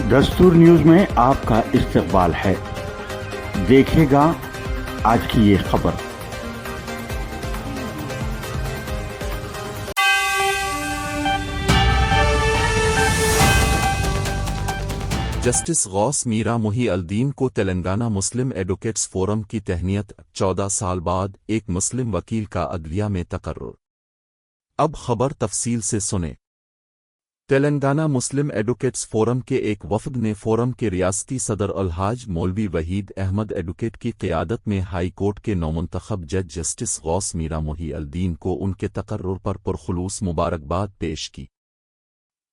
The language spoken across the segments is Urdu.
دستور نیوز میں آپ کا استقبال ہے۔ دیکھے گا آج کی یہ خبر۔ جسٹس غوث میرا محی الدین کو تلنگانہ مسلم ایڈوکیٹس فورم کی تہنیت 14 سال بعد ایک مسلم وکیل کا عدلیہ میں تقرر۔ اب خبر تفصیل سے سنیں۔ تلنگانہ مسلم ایڈوکیٹس فورم کے ایک وفد نے فورم کے ریاستی صدر الحاج مولوی وحید احمد ایڈوکیٹ کی قیادت میں ہائی کورٹ کے نومنتخب جج جسٹس غوث میرا محی الدین کو ان کے تقرر پر پرخلوص مبارکباد پیش کی۔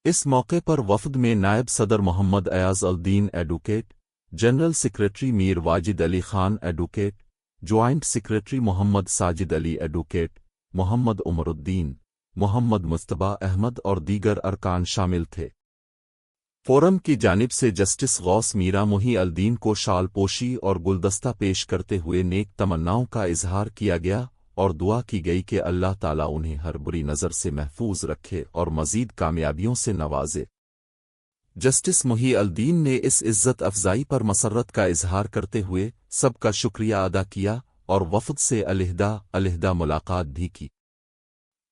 اس موقع پر وفد میں نائب صدر محمد ایاز الدین ایڈوکیٹ، جنرل سیکریٹری میر Wajid Ali Khan advocate, joint secretary محمد ساجد علی ایڈوکیٹ، محمد عمر الدین، محمد مصطفیٰ احمد اور دیگر ارکان شامل تھے۔ فورم کی جانب سے جسٹس غوث میرا محی الدین کو شال پوشی اور گلدستہ پیش کرتے ہوئے نیک تمناؤں کا اظہار کیا گیا اور دعا کی گئی کہ اللہ تعالیٰ انہیں ہر بری نظر سے محفوظ رکھے اور مزید کامیابیوں سے نوازے۔ جسٹس محی الدین نے اس عزت افزائی پر مسرت کا اظہار کرتے ہوئے سب کا شکریہ ادا کیا اور وفد سے علیحدہ ملاقات بھی کی۔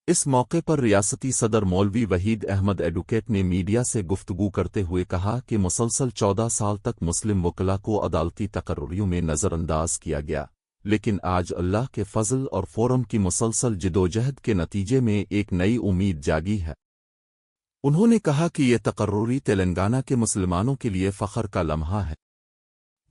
اس موقع پر ریاستی صدر مولوی وحید احمد ایڈوکیٹ نے میڈیا سے گفتگو کرتے ہوئے کہا کہ مسلسل 14 سال تک مسلم وکلاء کو عدالتی تقرریوں میں نظر انداز کیا گیا، لیکن آج اللہ کے فضل اور فورم کی مسلسل جدوجہد کے نتیجے میں ایک نئی امید جاگی ہے۔ انہوں نے کہا کہ یہ تقرری تلنگانہ کے مسلمانوں کے لیے فخر کا لمحہ ہے۔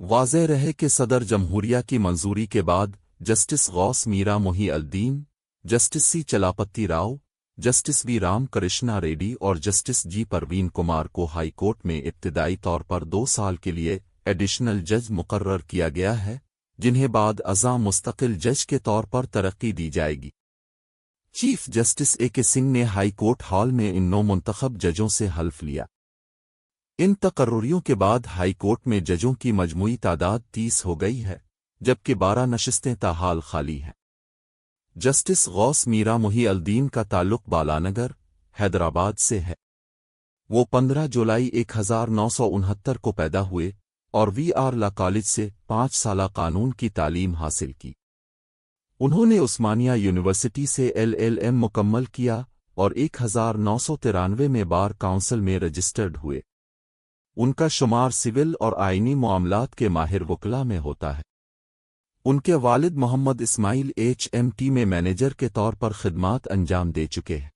واضح رہے کہ صدر جمہوریہ کی منظوری کے بعد جسٹس غوث میرا محی الدین، جسٹس سی چلاپتی راؤ، جسٹس وی رام کرشنا ریڈی اور جسٹس جی پروین کمار کو ہائی کورٹ میں ابتدائی طور پر 2 سال کے لیے ایڈیشنل جج مقرر کیا گیا ہے، جنہیں بعد ازاں مستقل جج کے طور پر ترقی دی جائے گی۔ چیف جسٹس اے کے سنگھ نے ہائی کورٹ ہال میں ان 9 منتخب ججوں سے حلف لیا۔ ان تقرریوں کے بعد ہائی کورٹ میں ججوں کی مجموعی تعداد 30 ہو گئی ہے، جبکہ 12 نشستیں تاحال خالی ہیں۔ جسٹس غوث میرا محی الدین کا تعلق بالانگر، حیدرآباد سے ہے۔ وہ 15 جولائی 1969 کو پیدا ہوئے اور وی آر لا کالج سے 5 سالہ قانون کی تعلیم حاصل کی۔ انہوں نے عثمانیہ یونیورسٹی سے LLM مکمل کیا اور 1993 میں بار کونسل میں رجسٹرڈ ہوئے۔ ان کا شمار سول اور آئینی معاملات کے ماہر وکلاء میں ہوتا ہے۔ ان کے والد محمد اسماعیل HMT میں مینیجر کے طور پر خدمات انجام دے چکے ہیں۔